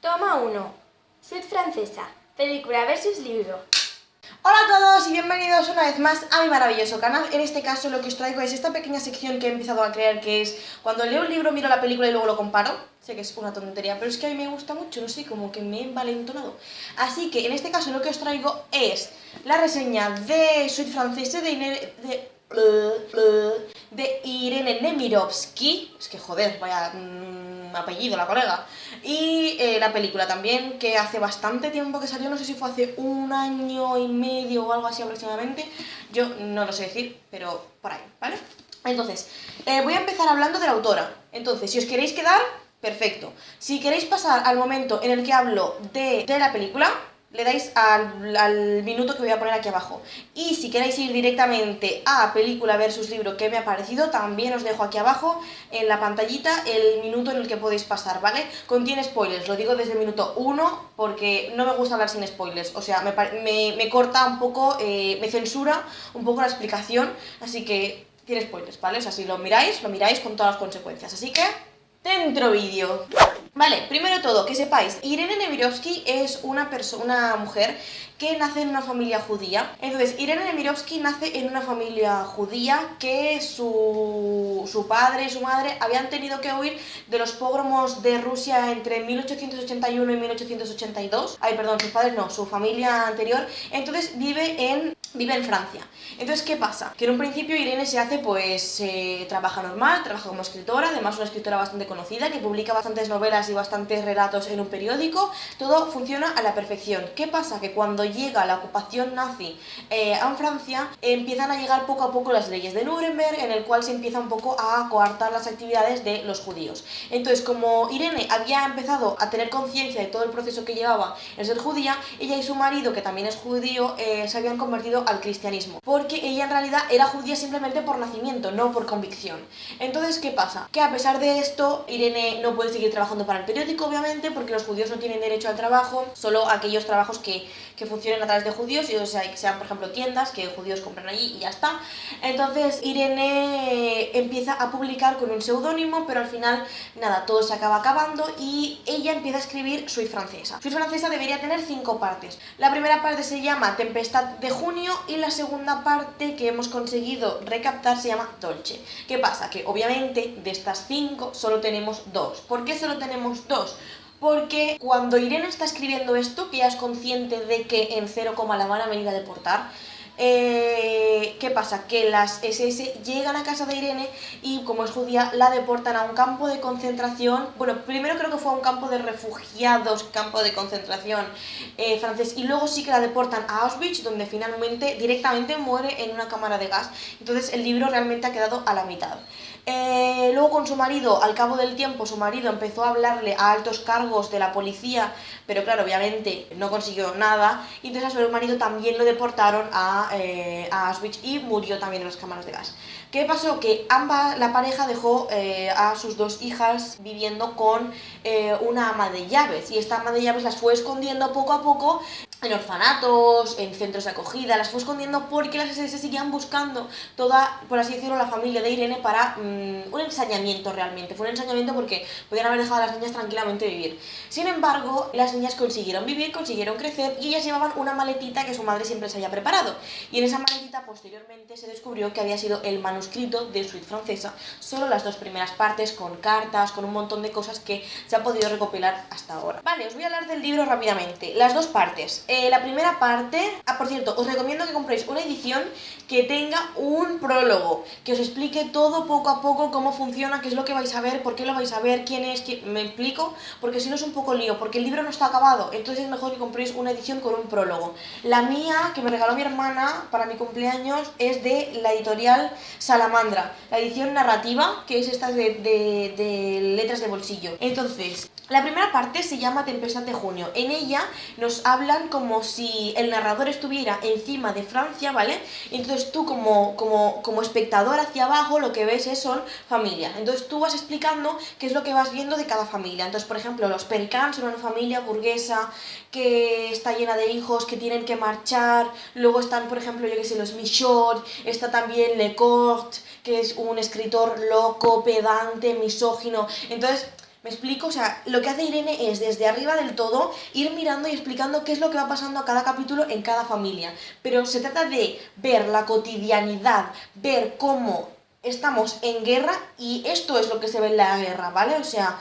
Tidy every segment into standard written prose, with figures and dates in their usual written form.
Toma 1. Suite francesa. Película versus libro. Hola a todos y bienvenidos una vez más a mi maravilloso canal. En este caso lo que os traigo es esta pequeña sección que he empezado a crear, que es cuando leo un libro, miro la película y luego lo comparo. Sé que es una tontería, pero es que a mí me gusta mucho, no sé, como que me he envalentonado. Así que en este caso lo que os traigo es la reseña de Suite francesa de Irene Nemirovsky. Es que joder, vaya apellido la colega. Y la película también, que hace bastante tiempo que salió, no sé si fue hace un año y medio o algo así aproximadamente. Yo no lo sé decir, pero por ahí, ¿vale? Entonces, voy a empezar hablando de la autora. Entonces, si os queréis quedar, perfecto. Si queréis pasar al momento en el que hablo de la película, le dais al minuto que voy a poner aquí abajo. Y si queréis ir directamente a película versus libro que me ha parecido, también os dejo aquí abajo en la pantallita el minuto en el que podéis pasar, ¿vale? Contiene spoilers, lo digo desde el minuto 1 porque no me gusta hablar sin spoilers. O sea, me corta un poco, me censura un poco la explicación, así que tiene spoilers, ¿vale? O sea, si lo miráis con todas las consecuencias. Así que, dentro vídeo. Vale, primero de todo, que sepáis, Irene Nemirovsky es una mujer que nace en una familia judía. Entonces, Irene Nemirovsky nace en una familia judía que su padre y su madre habían tenido que huir de los pogromos de Rusia entre 1881 y 1882. Ay, perdón, sus padres no, su familia anterior. Entonces vive en Francia. Entonces, ¿qué pasa? Que en un principio Irene se hace, pues, trabaja normal, trabaja como escritora, además una escritora bastante conocida, que publica bastantes novelas y bastantes relatos en un periódico. Todo funciona a la perfección. ¿Qué pasa? Que cuando llega la ocupación nazi a Francia, empiezan a llegar poco a poco las leyes de Nuremberg, en el cual se empieza un poco a coartar las actividades de los judíos. Entonces, como Irene había empezado a tener conciencia de todo el proceso que llevaba en ser judía, ella y su marido, que también es judío, se habían convertido al cristianismo, porque ella en realidad era judía simplemente por nacimiento, no por convicción. Entonces, ¿qué pasa? Que a pesar de esto, Irene no puede seguir trabajando para el periódico, obviamente, porque los judíos no tienen derecho al trabajo, solo aquellos trabajos que funcionen a través de judíos, y o sea, que sean, por ejemplo, tiendas que judíos compran allí y ya está. Entonces, Irene empieza a publicar con un seudónimo, pero al final, nada, todo se acaba acabando y ella empieza a escribir Suite francesa. Suite francesa debería tener 5 partes. La primera parte se llama Tempestad de junio y la segunda parte que hemos conseguido recaptar se llama Dolce. ¿Qué pasa? Que obviamente de estas 5 solo tenemos 2. ¿Por qué solo tenemos 2? Porque cuando Irene está escribiendo esto, que ya es consciente de que en 0, la van a venir a deportar, ¿qué pasa? Que las SS llegan a casa de Irene y, como es judía, la deportan a un campo de concentración. Bueno, primero creo que fue a un campo de refugiados, campo de concentración francés, y luego sí que la deportan a Auschwitz, donde finalmente directamente muere en una cámara de gas. Entonces el libro realmente ha quedado a la mitad. Luego, con su marido, al cabo del tiempo, su marido empezó a hablarle a altos cargos de la policía, pero claro, obviamente no consiguió nada, y entonces a su marido también lo deportaron a Auschwitz y murió también en las cámaras de gas. ¿Qué pasó? Que la pareja dejó a sus 2 hijas viviendo con una ama de llaves, y esta ama de llaves las fue escondiendo poco a poco en orfanatos, en centros de acogida, las fue escondiendo porque las SS seguían buscando toda, por así decirlo, la familia de Irene para un ensañamiento realmente. Fue un ensañamiento porque podían haber dejado a las niñas tranquilamente vivir. Sin embargo, las niñas consiguieron vivir, consiguieron crecer, y ellas llevaban una maletita que su madre siempre se había preparado. Y en esa maletita posteriormente se descubrió que había sido el manuscrito de Suite francesa, solo las 2 primeras partes, con cartas, con un montón de cosas que se han podido recopilar hasta ahora. Vale, os voy a hablar del libro rápidamente. Las 2 partes. La primera parte, por cierto, os recomiendo que compréis una edición que tenga un prólogo, que os explique todo poco a poco, cómo funciona, qué es lo que vais a ver, por qué lo vais a ver, quién es, me explico, porque si no es un poco lío, porque el libro no está acabado. Entonces es mejor que compréis una edición con un prólogo. La mía, que me regaló mi hermana para mi cumpleaños, es de la editorial Salamandra, la edición narrativa, que es esta de letras de bolsillo. Entonces, la primera parte se llama Tempestad de junio. En ella nos hablan como si el narrador estuviera encima de Francia, ¿vale? Entonces tú como espectador hacia abajo lo que ves son familias. Entonces tú vas explicando qué es lo que vas viendo de cada familia. Entonces, por ejemplo, los Pericans son una familia burguesa que está llena de hijos que tienen que marchar. Luego están, por ejemplo, yo que sé, los Michaud. Está también Lecourt, que es un escritor loco, pedante, misógino. Entonces ¿Me explico? O sea, lo que hace Irene es desde arriba del todo ir mirando y explicando qué es lo que va pasando a cada capítulo en cada familia. Pero se trata de ver la cotidianidad, ver cómo estamos en guerra y esto es lo que se ve en la guerra, ¿vale? O sea,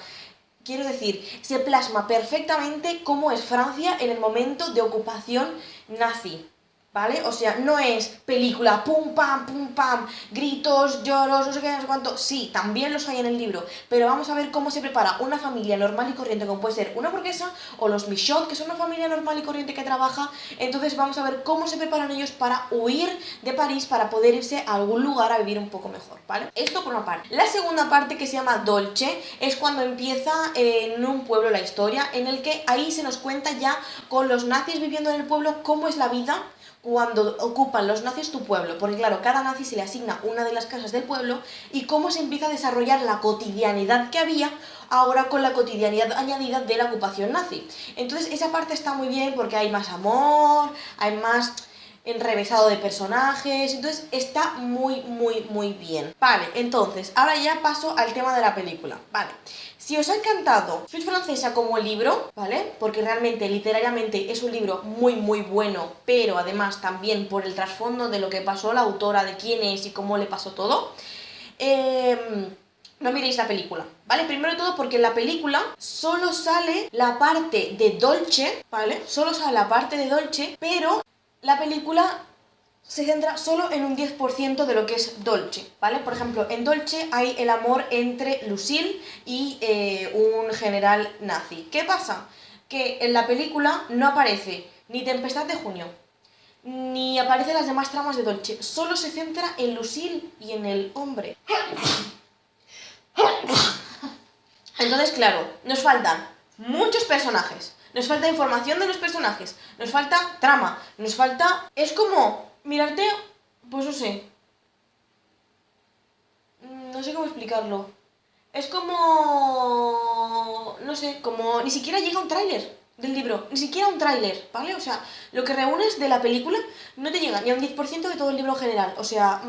quiero decir, se plasma perfectamente cómo es Francia en el momento de ocupación nazi. ¿Vale? O sea, no es película, pum pam, gritos, lloros, no sé qué, no sé cuánto. Sí, también los hay en el libro, pero vamos a ver cómo se prepara una familia normal y corriente, como puede ser una burguesa, o los Michaud, que son una familia normal y corriente que trabaja. Entonces vamos a ver cómo se preparan ellos para huir de París, para poder irse a algún lugar a vivir un poco mejor, ¿vale? Esto por una parte. La segunda parte, que se llama Dolce, es cuando empieza en un pueblo la historia, en el que ahí se nos cuenta ya con los nazis viviendo en el pueblo cómo es la vida cuando ocupan los nazis tu pueblo, porque claro, cada nazi se le asigna una de las casas del pueblo y cómo se empieza a desarrollar la cotidianidad que había ahora con la cotidianidad añadida de la ocupación nazi. Entonces esa parte está muy bien porque hay más amor, hay más enrevesado de personajes, entonces está muy bien. Vale, entonces, ahora ya paso al tema de la película, vale. Si os ha encantado Soy francesa como el libro, ¿vale? Porque realmente, literariamente, es un libro muy bueno, pero además también por el trasfondo de lo que pasó la autora, de quién es y cómo le pasó todo, no miréis la película, ¿vale? Primero de todo porque en la película solo sale la parte de Dolce, ¿vale? Solo sale la parte de Dolce, pero la película se centra solo en un 10% de lo que es Dolce, ¿vale? Por ejemplo, en Dolce hay el amor entre Lucille y un general nazi. ¿Qué pasa? Que en la película no aparece ni Tempestad de Junio, ni aparecen las demás tramas de Dolce. Solo se centra en Lucille y en el hombre. Entonces, claro, nos faltan muchos personajes. Nos falta información de los personajes. Nos falta trama. Nos falta... Es como mirarte... Pues no sé. No sé cómo explicarlo. Es como... No sé, como... Ni siquiera llega un tráiler del libro. Ni siquiera un tráiler, ¿vale? O sea, lo que reúnes de la película no te llega ni a un 10% de todo el libro en general. O sea,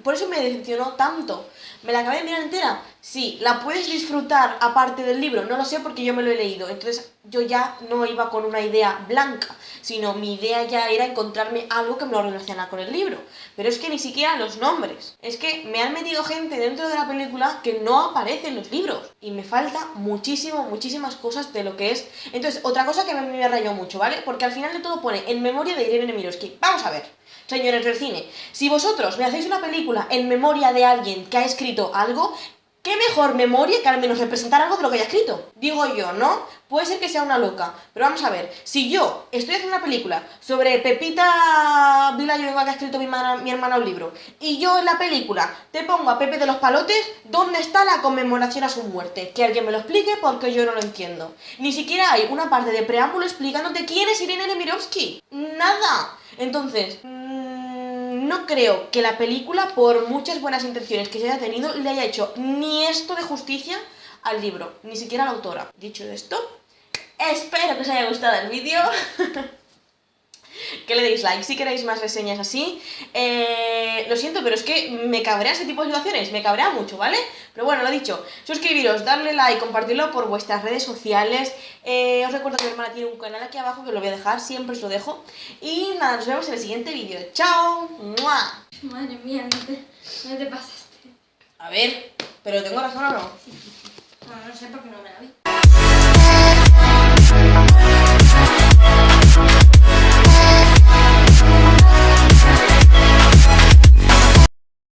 por eso me decepcionó tanto. ¿Me la acabé de mirar entera? Sí. ¿La puedes disfrutar aparte del libro? No lo sé porque yo me lo he leído. Entonces yo ya no iba con una idea blanca, sino mi idea ya era encontrarme algo que me lo relacionara con el libro. Pero es que ni siquiera los nombres. Es que me han metido gente dentro de la película que no aparece en los libros. Y me falta muchísimas cosas de lo que es. Entonces, otra cosa que me rayó mucho, ¿vale? Porque al final de todo pone en memoria de Irene Nemirovsky. Vamos a ver, señores del cine, si vosotros me hacéis una película en memoria de alguien que ha escrito algo, ¿qué mejor memoria que al menos representar algo de lo que haya escrito? Digo yo, ¿no? Puede ser que sea una loca, pero vamos a ver, si yo estoy haciendo una película sobre Pepita Villanueva que ha escrito mi hermana un libro, y yo en la película te pongo a Pepe de los Palotes, ¿dónde está la conmemoración a su muerte? Que alguien me lo explique porque yo no lo entiendo. Ni siquiera hay una parte de preámbulo explicándote quién es Irene Nemirovsky. Nada. Entonces... no creo que la película, por muchas buenas intenciones que se haya tenido, le haya hecho ni esto de justicia al libro, ni siquiera a la autora. Dicho esto, espero que os haya gustado el vídeo. Que le deis like si queréis más reseñas así. Lo siento, pero es que me cabrea este tipo de situaciones, me cabrea mucho, ¿vale? Pero bueno, lo dicho, suscribiros, darle like, compartirlo por vuestras redes sociales. Os recuerdo que mi hermana tiene un canal aquí abajo que os lo voy a dejar, siempre os lo dejo. Y nada, nos vemos en el siguiente vídeo. ¡Chao! ¡Mua! Madre mía, no te pasaste. A ver, ¿pero tengo razón o no? Sí. No sé por qué no me la vi.